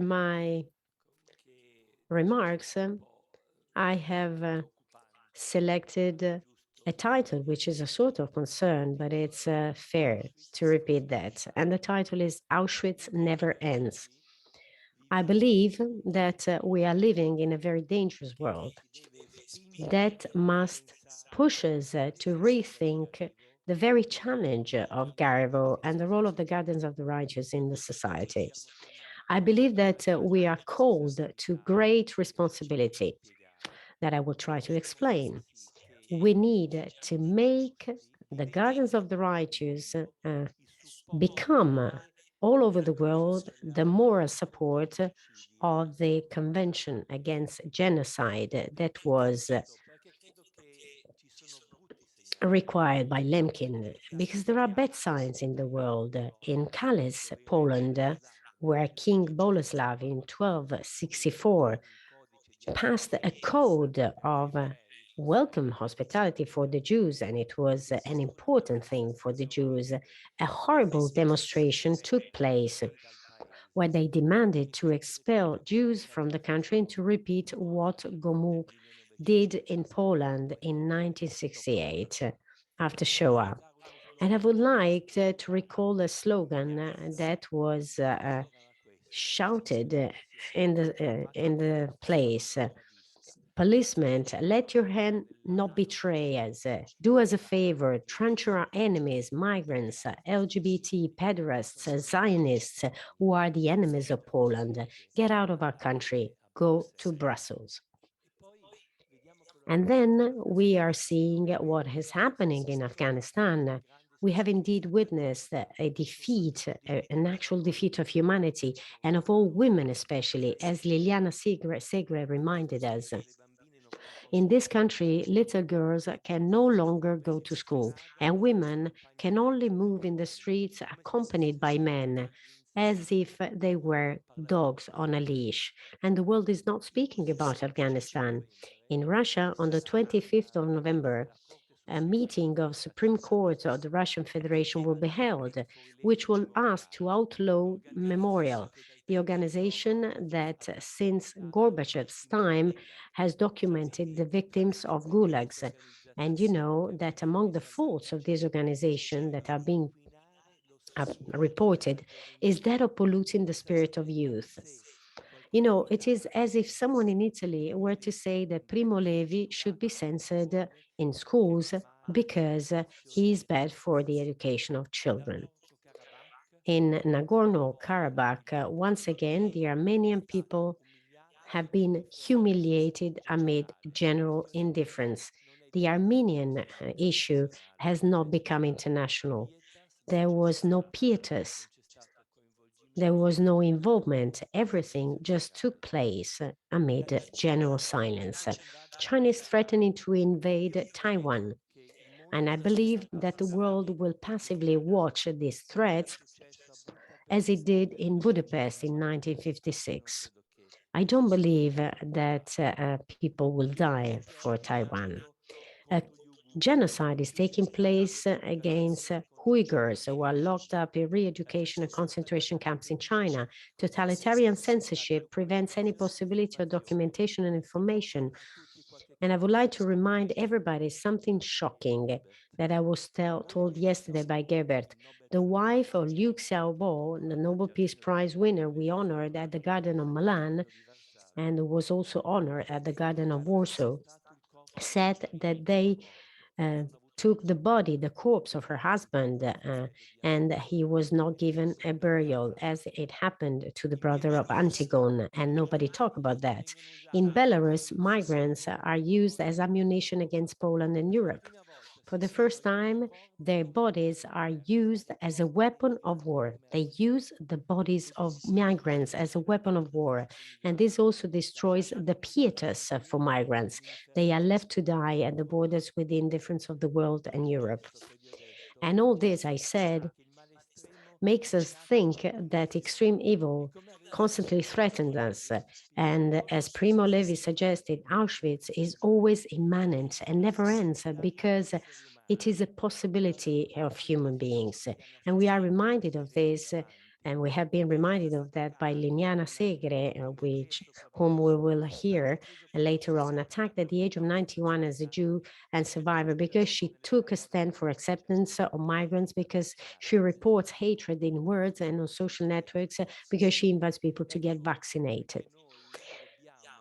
my remarks, I have selected a title which is a sort of concern, but it's fair to repeat that. And the title is Auschwitz Never Ends. I believe that we are living in a very dangerous world that must push us to rethink the very challenge of Gariwo and the role of the guardians of the righteous in the society. I believe that we are called to great responsibility that I will try to explain. We need to make the guardians of the righteous become all over the world the moral support of the Convention Against Genocide that was required by Lemkin, because there are bad signs in the world. In Kalisz, Poland, where King Boleslav in 1264 passed a code of welcome hospitality for the Jews, and it was an important thing for the Jews. A horrible demonstration took place where they demanded to expel Jews from the country and to repeat what Gomulka did in Poland in 1968 after Shoah. And I would like to recall a slogan that was shouted in the place. Policemen, let your hand not betray us. Do us a favor, trench our enemies, migrants, LGBT, pederasts, Zionists, who are the enemies of Poland. Get out of our country. Go to Brussels. And then we are seeing what is happening in Afghanistan. We have indeed witnessed a defeat, an actual defeat of humanity, and of all women especially, as Liliana Segre reminded us. In this country, little girls can no longer go to school, and women can only move in the streets accompanied by men, as if they were dogs on a leash. And the world is not speaking about Afghanistan. In Russia, on the 25th of November, a meeting of Supreme Court of the Russian Federation will be held, which will ask to outlaw Memorial, the organization that since Gorbachev's time has documented the victims of gulags. And you know that among the faults of this organization that are being reported is that of polluting the spirit of youth. You know, it is as if someone in Italy were to say that Primo Levi should be censored in schools because he is bad for the education of children. In Nagorno-Karabakh, once again, the Armenian people have been humiliated amid general indifference. The Armenian issue has not become international. There was no pietas. There was no involvement. Everything just took place amid general silence. China is threatening to invade Taiwan. And I believe that the world will passively watch these threats as it did in Budapest in 1956. I don't believe that people will die for Taiwan. A genocide is taking place against Uyghurs who are locked up in re-education and concentration camps in China. Totalitarian censorship prevents any possibility of documentation and information. And I would like to remind everybody something shocking that I was told yesterday by Gebert. The wife of Liu Xiaobo, the Nobel Peace Prize winner we honored at the Garden of Milan, and was also honored at the Garden of Warsaw, said that they uh, took the body, the corpse of her husband, and he was not given a burial, as it happened to the brother of Antigone, and nobody talked about that. In Belarus, migrants are used as ammunition against Poland and Europe. For the first time, their bodies are used as a weapon of war. They use the bodies of migrants as a weapon of war. And this also destroys the pietas for migrants. They are left to die at the borders with the indifference of the world and Europe. And all this, I said, makes us think that extreme evil constantly threatens us. And as Primo Levi suggested, Auschwitz is always immanent and never ends because it is a possibility of human beings. And we are reminded of this And we have been reminded of that by Liliana Segre, whom we will hear later on, attacked at the age of 91 as a Jew and survivor because she took a stand for acceptance of migrants, because she reports hatred in words and on social networks, because she invites people to get vaccinated.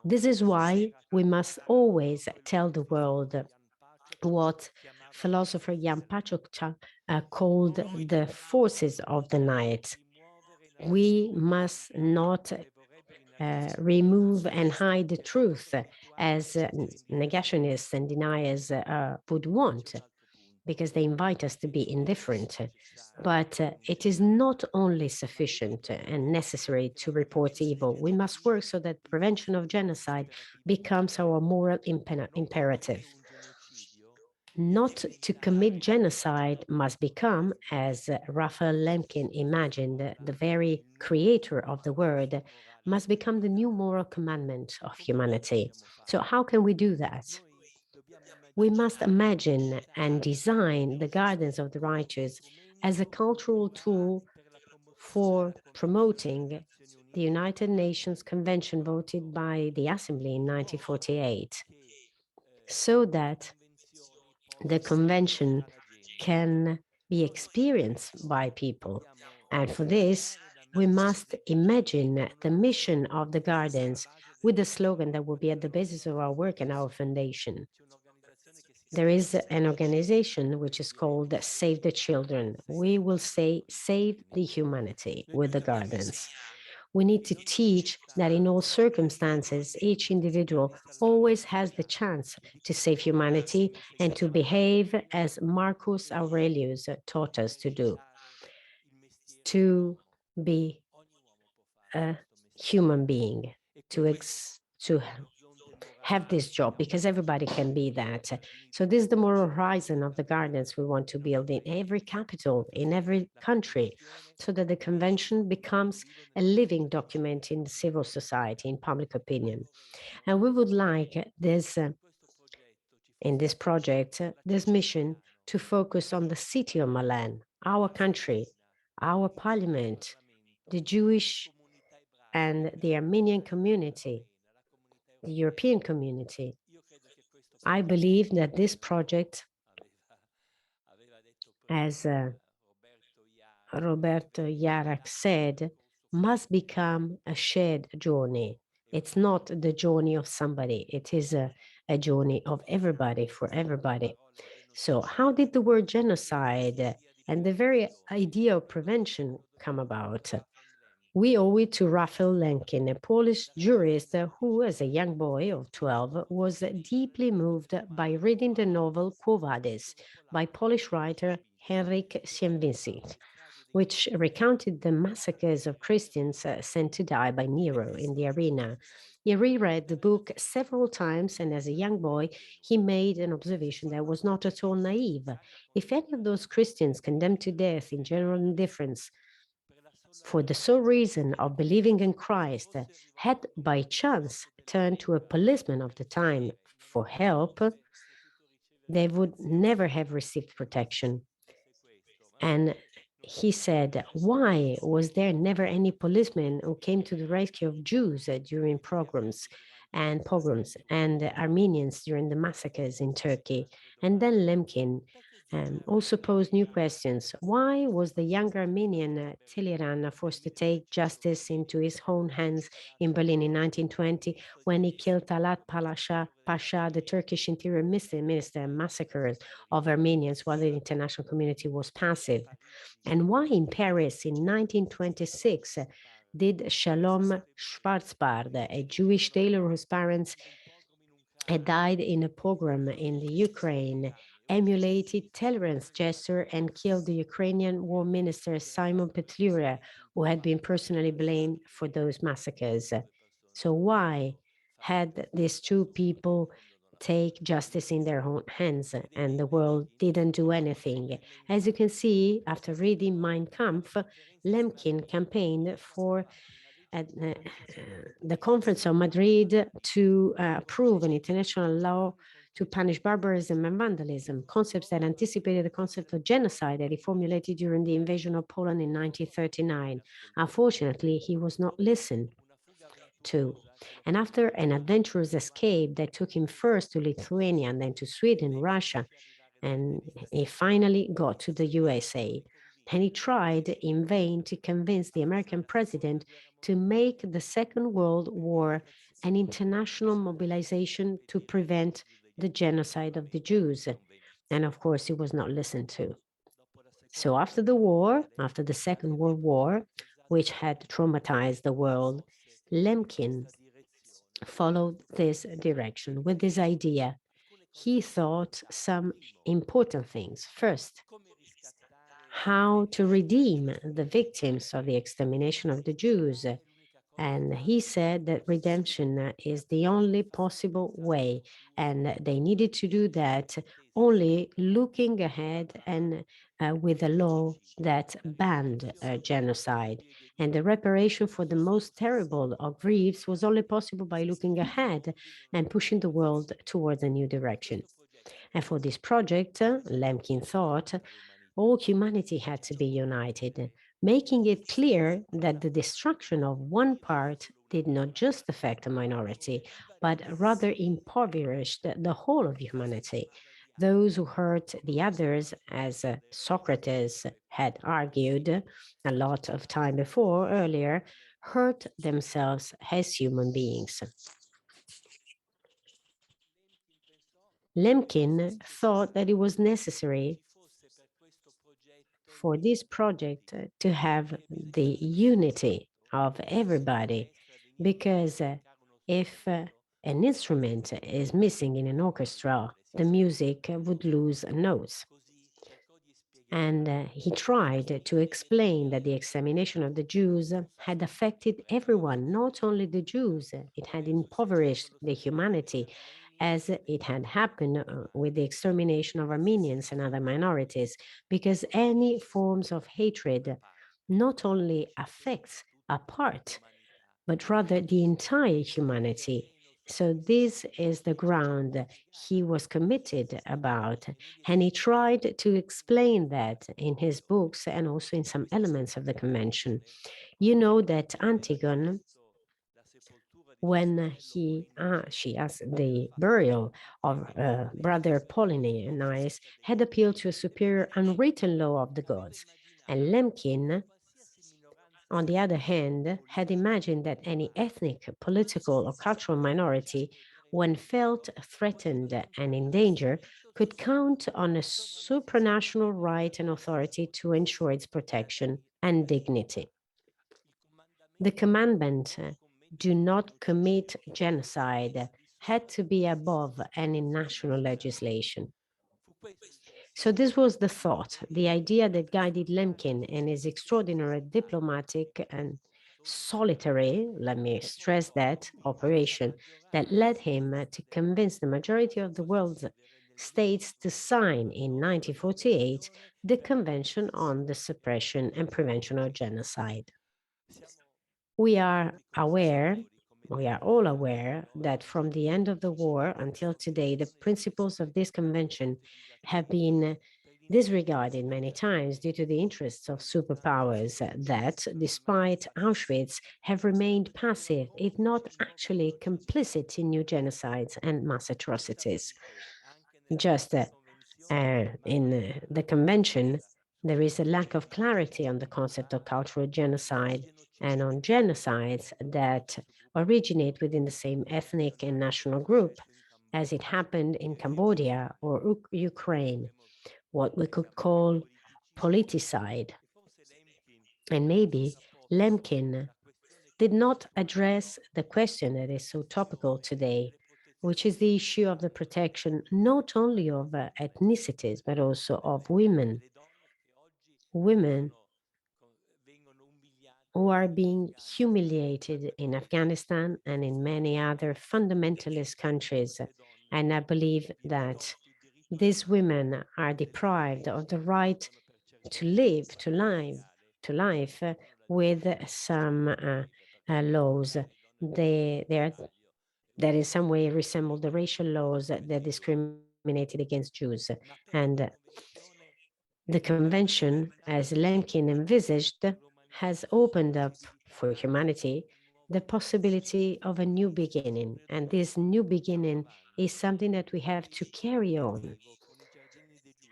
This is why we must always tell the world what philosopher Jan Pachokcha called the forces of the night. We must not remove and hide the truth as negationists and deniers would want, because they invite us to be indifferent. But it is not only sufficient and necessary to report evil. We must work so that prevention of genocide becomes our moral imperative. Not to commit genocide must become, as Raphael Lemkin imagined, the very creator of the word, must become the new moral commandment of humanity. So, how can we do that? We must imagine and design the gardens of the righteous as a cultural tool for promoting the United Nations Convention voted by the Assembly in 1948, so that the convention can be experienced by people. And for this, we must imagine the mission of the gardens with the slogan that will be at the basis of our work and our foundation. There is an organization which is called Save the Children. We will say Save the Humanity with the gardens. We need to teach that in all circumstances, each individual always has the chance to save humanity and to behave as Marcus Aurelius taught us to do, to be a human being, to have this job, because everybody can be that. So this is the moral horizon of the gardens we want to build in every capital, in every country, so that the convention becomes a living document in civil society, in public opinion. And we would like this, in this project, this mission, to focus on the city of Milan, our country, our parliament, the Jewish and the Armenian community, the European community. I believe that this project, as Roberto Yarak said, must become a shared journey. It's not the journey of somebody, it is a journey of everybody, for everybody. So, how did the word genocide and the very idea of prevention come about? We owe it to Raphael Lemkin, a Polish jurist who, as a young boy of 12, was deeply moved by reading the novel Quo Vadis by Polish writer Henryk Sienkiewicz, which recounted the massacres of Christians sent to die by Nero in the arena. He reread the book several times, and as a young boy, he made an observation that was not at all naive. If any of those Christians condemned to death in general indifference for the sole reason of believing in Christ had by chance turned to a policeman of the time for help, they would never have received protection. And he said, why was there never any policeman who came to the rescue of Jews during pogroms and Armenians during the massacres in Turkey? And then Lemkin also posed new questions. Why was the young Armenian Teleran forced to take justice into his own hands in Berlin in 1920 when he killed Talat Pasha, the Turkish interior minister, massacres of Armenians while the international community was passive? And why in Paris in 1926 did Shalom Schwarzbard, a Jewish tailor whose parents had died in a pogrom in the Ukraine, emulated Talleyrand's gesture and killed the Ukrainian War Minister Simon Petliura, who had been personally blamed for those massacres? So why had these two people take justice in their own hands and the world didn't do anything? As you can see, after reading Mein Kampf, Lemkin campaigned for at the Conference of Madrid to approve an international law to punish barbarism and vandalism, concepts that anticipated the concept of genocide that he formulated during the invasion of Poland in 1939. Unfortunately, he was not listened to. And after an adventurous escape that took him first to Lithuania and then to Sweden, Russia, and he finally got to the USA. And he tried in vain to convince the American president to make the Second World War an international mobilization to prevent the genocide of the Jews. And of course, he was not listened to. So after the war, after the Second World War, which had traumatized the world, Lemkin followed this direction with this idea. He thought some important things. First, how to redeem the victims of the extermination of the Jews. And he said that redemption is the only possible way. And they needed to do that only looking ahead and with a law that banned genocide. And the reparation for the most terrible of griefs was only possible by looking ahead and pushing the world towards a new direction. And for this project, Lemkin thought all humanity had to be united, making it clear that the destruction of one part did not just affect a minority, but rather impoverished the whole of humanity. Those who hurt the others, as Socrates had argued a lot of time before earlier, hurt themselves as human beings. Lemkin thought that it was necessary for this project to have the unity of everybody, because if an instrument is missing in an orchestra, the music would lose notes. And he tried to explain that the extermination of the Jews had affected everyone, not only the Jews. It had impoverished the humanity, as it had happened with the extermination of Armenians and other minorities, because any forms of hatred not only affects a part, but rather the entire humanity. So this is the ground he was committed about. And he tried to explain that in his books and also in some elements of the convention. You know that Antigone, when she asked the burial of Brother Polynice, had appealed to a superior unwritten law of the gods. And Lemkin, on the other hand, had imagined that any ethnic, political, or cultural minority, when felt threatened and in danger, could count on a supranational right and authority to ensure its protection and dignity. The commandment, do not commit genocide, had to be above any national legislation. So this was the thought, the idea that guided Lemkin in his extraordinary diplomatic and solitary, let me stress that, operation that led him to convince the majority of the world's states to sign in 1948 the Convention on the Suppression and Prevention of Genocide. We are aware, we are all aware that from the end of the war until today, the principles of this convention have been disregarded many times due to the interests of superpowers that, despite Auschwitz, have remained passive, if not actually complicit in new genocides and mass atrocities. Just in the convention, there is a lack of clarity on the concept of cultural genocide and on genocides that originate within the same ethnic and national group, as it happened in Cambodia or Ukraine, what we could call politicide. And maybe Lemkin did not address the question that is so topical today, which is the issue of the protection not only of ethnicities, but also of women. Women who are being humiliated in Afghanistan and in many other fundamentalist countries. And I believe that these women are deprived of the right to live, to life with some laws. They are that in some way resemble the racial laws that discriminated against Jews. And the convention, as Lemkin envisaged, has opened up for humanity the possibility of a new beginning. And this new beginning is something that we have to carry on.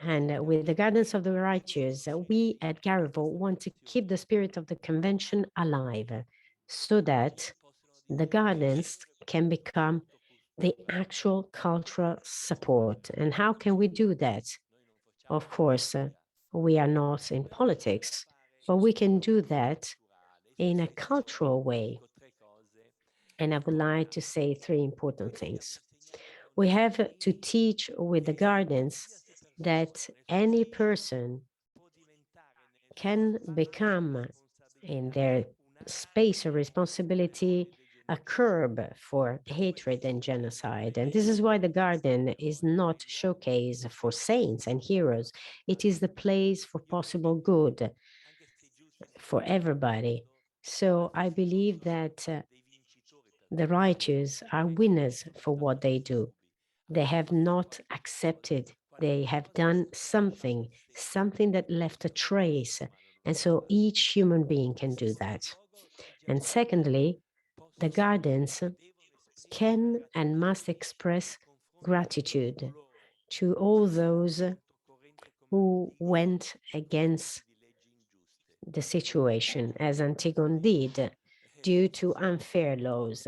And with the guidance of the righteous, we at Gariwo want to keep the spirit of the convention alive so that the gardens can become the actual cultural support. And how can we do that? Of course, we are not in politics, but we can do that in a cultural way. And I would like to say three important things. We have to teach with the gardens that any person can become, in their space of responsibility, a curb for hatred and genocide. And this is why the garden is not showcase for saints and heroes. It is the place for possible good for everybody. So I believe that the righteous are winners for what they do. They have not accepted, they have done something, something that left a trace. And so each human being can do that. And secondly, the gardens can and must express gratitude to all those who went against the situation, as Antigone did, due to unfair laws.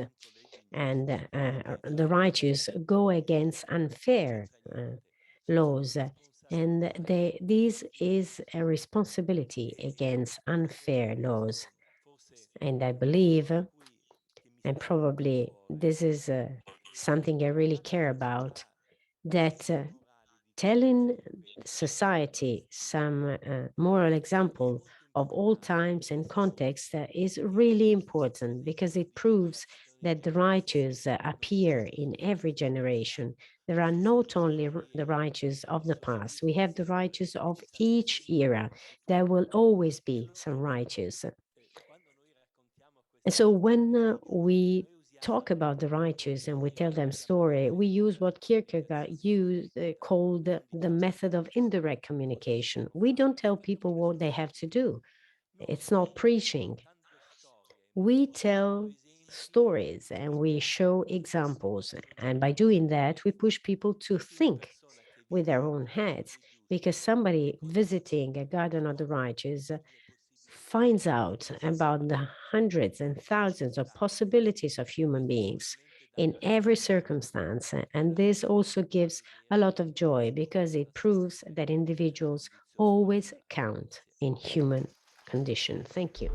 And the righteous go against unfair laws. And this is a responsibility against unfair laws. And I believe, and probably this is something I really care about, that telling society some moral example of all times and contexts is really important because it proves that the righteous appear in every generation. There are not only the righteous of the past, we have the righteous of each era. There will always be some righteous. And so when we talk about the righteous and we tell them story, we use what Kierkegaard called the method of indirect communication. We don't tell people what they have to do. It's not preaching. We tell stories and we show examples. And by doing that, we push people to think with their own heads, because somebody visiting a garden of the righteous finds out about the hundreds and thousands of possibilities of human beings in every circumstance. And this also gives a lot of joy because it proves that individuals always count in human condition. Thank you.